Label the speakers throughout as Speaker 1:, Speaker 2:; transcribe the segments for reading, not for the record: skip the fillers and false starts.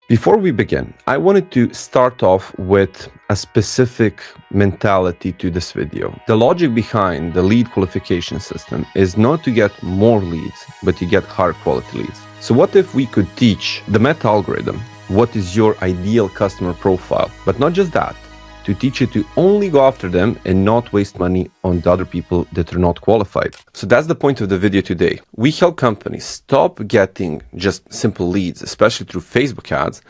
Speaker 1: Before we begin, I wanted to start off with a specific mentality to this video. The logic behind the lead qualification system is not to get more leads, but to get higher quality leads. So what if we could teach the meta algorithm what is your ideal customer profile, but not just that, to teach you to only go after them and not waste money on the other people that are not qualified. So that's the point of the video today. We help companies stop getting just simple leads, especially through Facebook ads,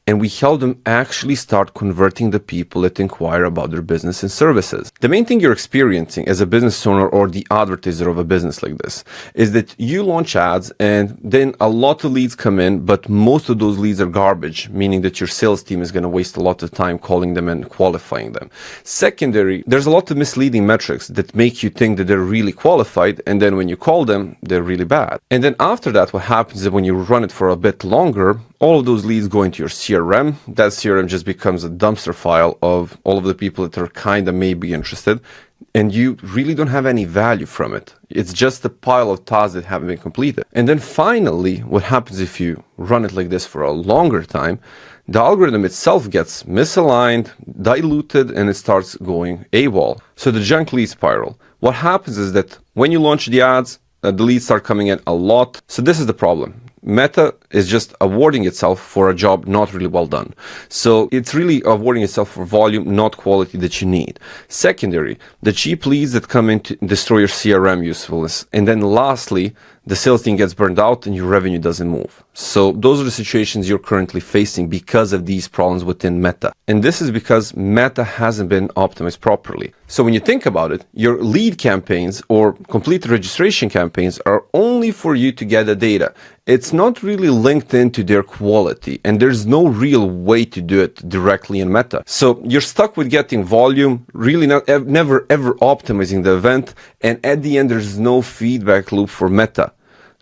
Speaker 1: and we help them actually start converting the people that inquire about their business and services. The main thing you're experiencing as a business owner or the advertiser of a business like this is that you launch ads and then a lot of leads come in, but most of those leads are garbage, meaning that your sales team is going to waste a lot of time calling them and qualifying them. Secondary, there's a lot of misleading metrics that make you think that they're really qualified, and then when you call them, they're really bad. And then after that, what happens is when you run it for a bit longer, all of those leads go into your CRM. That CRM just becomes a dumpster file of all of the people that are kind of maybe interested, and you really don't have any value from it. It's just a pile of tasks that haven't been completed. And then finally, what happens if you run it like this for a longer time, the algorithm itself gets misaligned, diluted, and it starts going AWOL. So the junk lead spiral. What happens is that when you launch the ads, the leads start coming in a lot. So this is the problem. Meta is just awarding itself for a job not really well done. So it's really awarding itself for volume, not quality that you need. Secondary, the cheap leads that come in to destroy your CRM usefulness. And then lastly, the sales team gets burned out and your revenue doesn't move. So those are the situations you're currently facing because of these problems within Meta. And this is because Meta hasn't been optimized properly. So when you think about it, your lead campaigns or complete registration campaigns are only for you to get the data. It's not really linked into their quality, and there's no real way to do it directly in Meta. So you're stuck with getting volume, really never ever optimizing the event, and at the end there's no feedback loop for Meta.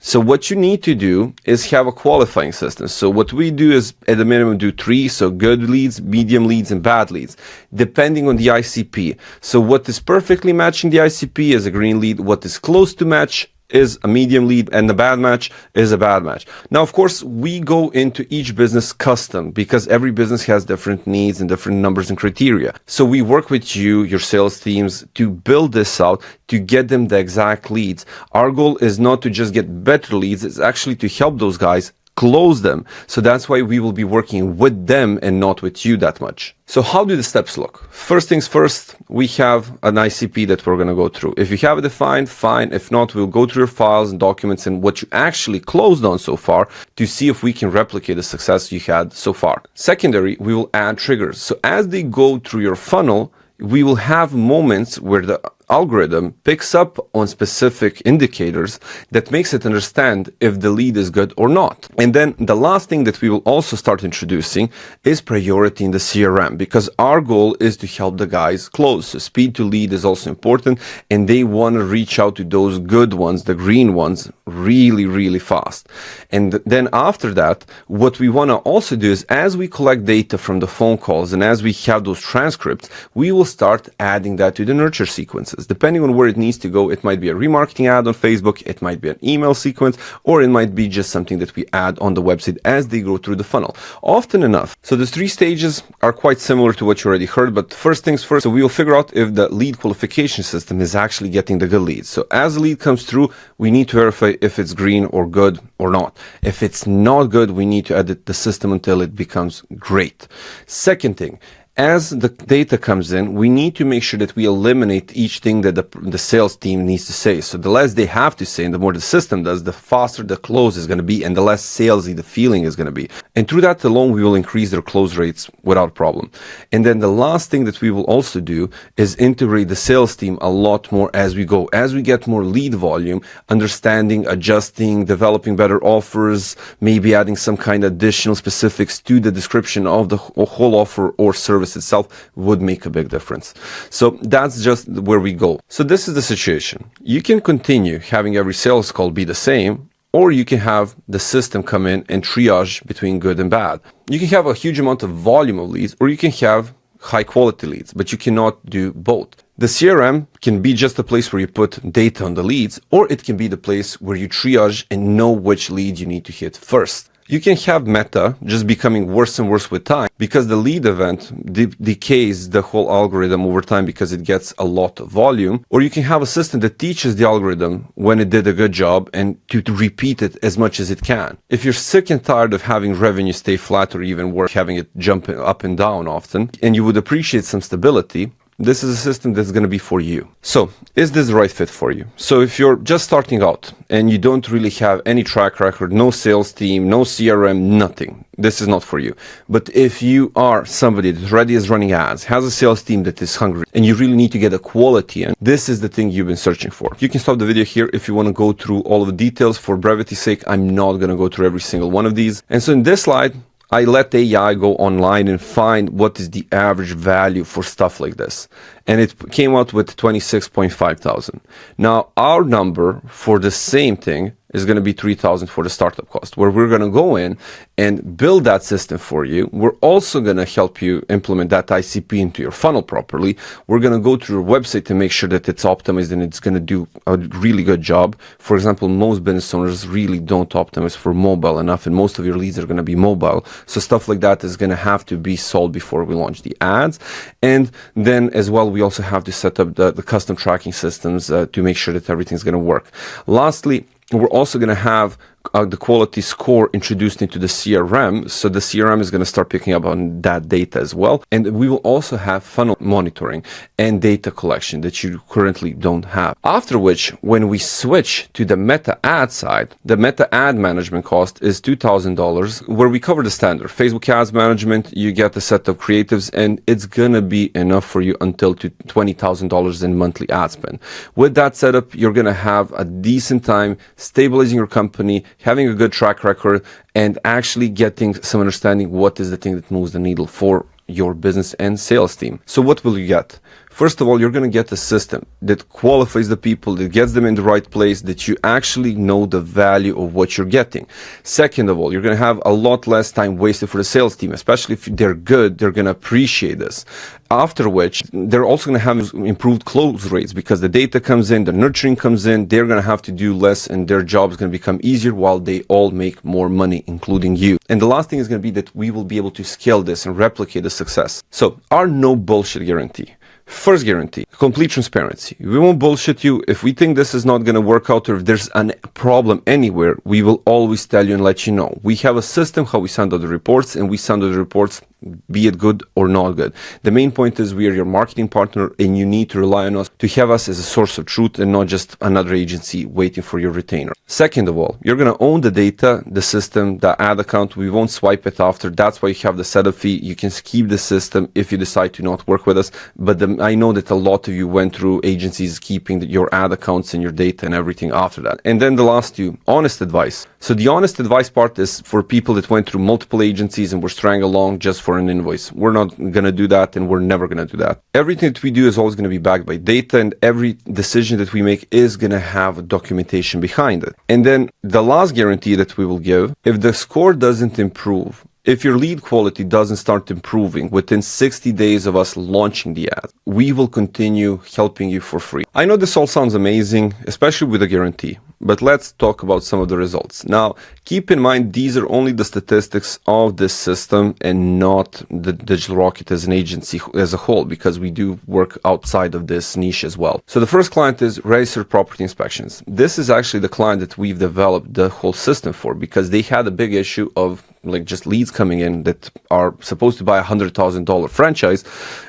Speaker 1: So what you need to do is have a qualifying system. So what we do is at the minimum do 3, so good leads, medium leads, and bad leads, depending on the ICP. So what is perfectly matching the ICP is a green lead. What is close to match is a medium lead, and the bad match is a bad match. Now, of course, we go into each business custom because every business has different needs and different numbers and criteria. So we work with you, your sales teams, to build this out, to get them the exact leads. Our goal is not to just get better leads, it's actually to help those guys close them. So that's why we will be working with them and not with you that much. So how do the steps look? First things first, we have an ICP that we're going to go through. If you have it defined, fine. If not, we'll go through your files and documents and what you actually closed on so far to see if we can replicate the success you had so far. Secondary, we will add triggers. So as they go through your funnel, we will have moments where the algorithm picks up on specific indicators that makes it understand if the lead is good or not. And then the last thing that we will also start introducing is priority in the CRM, because our goal is to help the guys close. So speed to lead is also important, and they want to reach out to those good ones, the green ones, really, really fast. And then after that, what we want to also do is as we collect data from the phone calls and as we have those transcripts, we will start adding that to the nurture sequences. Depending on where it needs to go, it might be a remarketing ad on Facebook, it might be an email sequence, or it might be just something that we add on the website as they go through the funnel. Often enough. So the 3 stages are quite similar to what you already heard, but first things first, so we will figure out if the lead qualification system is actually getting the good leads. So as the lead comes through, we need to verify if it's green or good or not. If it's not good, we need to edit the system until it becomes great. Second thing, as the data comes in, we need to make sure that we eliminate each thing that the sales team needs to say. So the less they have to say and the more the system does, the faster the close is going to be and the less salesy the feeling is going to be. And through that alone, we will increase their close rates without problem. And then the last thing that we will also do is integrate the sales team a lot more as we go. As we get more lead volume, understanding, adjusting, developing better offers, maybe adding some kind of additional specifics to the description of the whole offer or service itself would make a big difference. So that's just where we go. So this is the situation. You can continue having every sales call be the same, or you can have the system come in and triage between good and bad. You can have a huge amount of volume of leads, or you can have high quality leads, but you cannot do both. The CRM can be just a place where you put data on the leads, or it can be the place where you triage and know which lead you need to hit first. You can have Meta just becoming worse and worse with time because the lead event decays the whole algorithm over time because it gets a lot of volume. Or you can have a system that teaches the algorithm when it did a good job and to repeat it as much as it can. If you're sick and tired of having revenue stay flat or even worse, having it jump up and down often, and you would appreciate some stability, this is a system that's going to be for you. So, is this the right fit for you? So if you're just starting out and you don't really have any track record, no sales team, no CRM, nothing, this is not for you. But if you are somebody that already is running ads, has a sales team that is hungry, and you really need to get a quality in, this is the thing you've been searching for. You can stop the video here if you want to go through all of the details. For brevity's sake, I'm not going to go through every single one of these. And so in this slide, I let AI go online and find what is the average value for stuff like this. And it came out with 26.5 thousand. Now, our number for the same thing is going to be 3,000 for the startup cost, where we're going to go in and build that system for you. We're also going to help you implement that ICP into your funnel properly. We're going to go through your website to make sure that it's optimized and it's going to do a really good job. For example, most business owners really don't optimize for mobile enough, and most of your leads are going to be mobile. So stuff like that is going to have to be solved before we launch the ads. And then as well, we also have to set up the custom tracking systems to make sure that everything's going to work. Lastly, we're also going to have the quality score introduced into the CRM. So the CRM is going to start picking up on that data as well. And we will also have funnel monitoring and data collection that you currently don't have. After which, when we switch to the Meta ad side, the Meta ad management cost is $2,000, where we cover the standard Facebook ads management. You get a set of creatives, and it's going to be enough for you until to $20,000 in monthly ad spend. With that setup, you're going to have a decent time stabilizing your company, having a good track record, and actually getting some understanding what is the thing that moves the needle for your business and sales team. So what will you get? First of all, you're going to get a system that qualifies the people, that gets them in the right place, that you actually know the value of what you're getting. Second of all, you're going to have a lot less time wasted for the sales team, especially if they're good, they're going to appreciate this. After which, they're also going to have improved close rates because the data comes in, the nurturing comes in, they're going to have to do less and their job is going to become easier while they all make more money, including you. And the last thing is going to be that we will be able to scale this and replicate the success. So, our no bullshit guarantee. First guarantee, complete transparency. We won't bullshit you. If we think this is not going to work out or if there's a problem anywhere, we will always tell you and let you know. We have a system how we send out the reports, and we send out the reports be it good or not good. The main point is we are your marketing partner, and you need to rely on us to have us as a source of truth and not just another agency waiting for your retainer. Second of all, you're going to own the data, the system, the ad account. We won't swipe it after. That's why you have the setup fee. You can keep the system if you decide to not work with us. But I know that a lot of you went through agencies keeping your ad accounts and your data and everything after that. And then the last two, honest advice. So the honest advice part is for people that went through multiple agencies and were strung along just for an invoice. We're not going to do that, and we're never going to do that. Everything that we do is always going to be backed by data, and every decision that we make is going to have documentation behind it. And then the last guarantee that we will give, if the score doesn't improve, if your lead quality doesn't start improving within 60 days of us launching the ad, we will continue helping you for free. I know this all sounds amazing, especially with a guarantee, but let's talk about some of the results. Now, keep in mind, these are only the statistics of this system and not the Digital Rocket as an agency as a whole, because we do work outside of this niche as well. So the first client is Registered Property Inspections. This is actually the client that we've developed the whole system for, because they had a big issue of like just leads coming in that are supposed to buy $100,000 franchise,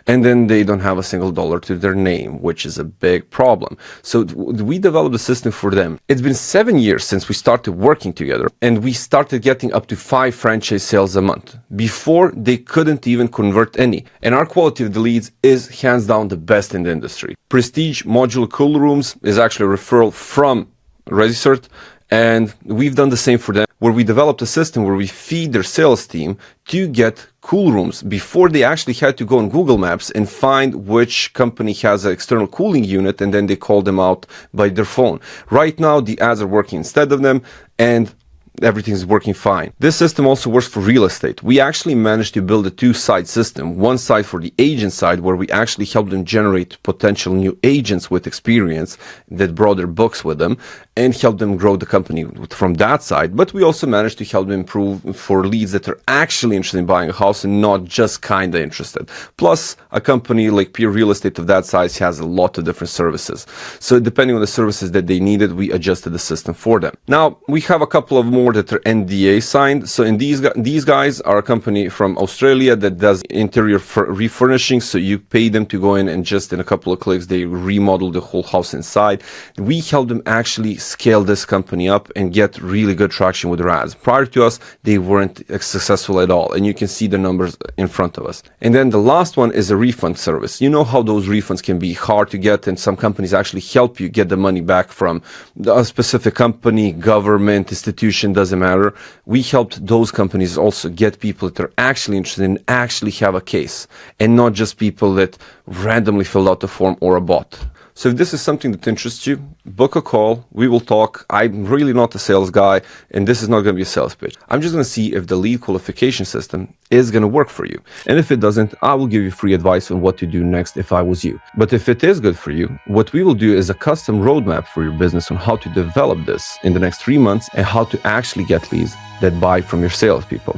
Speaker 1: and then they don't have a single dollar to their name, which is a big problem. So we developed a system for them. It's been 7 years since we started working together, and we started getting up to 5 franchise sales a month. Before, they couldn't even convert any. And our quality of the leads is hands down the best in the industry. Prestige Modular Cool Rooms is actually a referral from Registered, and we've done the same for them, where we developed a system where we feed their sales team to get cool rooms before they actually had to go on Google Maps and find which company has an external cooling unit, and then they call them out by their phone. Right now, the ads are working instead of them, and everything's working fine. This system also works for real estate. We actually managed to build a 2-side system. One side for the agent side, where we actually help them generate potential new agents with experience that brought their books with them. and help them grow the company from that side. But we also managed to help them improve for leads that are actually interested in buying a house and not just kind of interested. Plus, a company like Pure Real Estate of that size has a lot of different services. So depending on the services that they needed, we adjusted the system for them. Now, we have a couple of more that are NDA signed. So these guys are a company from Australia that does interior refurnishing. So you pay them to go in and just in a couple of clicks, they remodel the whole house inside. We help them actually scale this company up and get really good traction with their ads. Prior to us, they weren't successful at all. And you can see the numbers in front of us. And then the last one is a refund service. You know how those refunds can be hard to get, and some companies actually help you get the money back from a specific company, government, institution, doesn't matter. We helped those companies also get people that are actually interested and actually have a case, and not just people that randomly filled out the form or a bot. So if this is something that interests you, book a call, we will talk. I'm really not a sales guy, and this is not going to be a sales pitch. I'm just going to see if the lead qualification system is going to work for you. And if it doesn't, I will give you free advice on what to do next if I was you. But if it is good for you, what we will do is a custom roadmap for your business on how to develop this in the next 3 months and how to actually get leads that buy from your salespeople.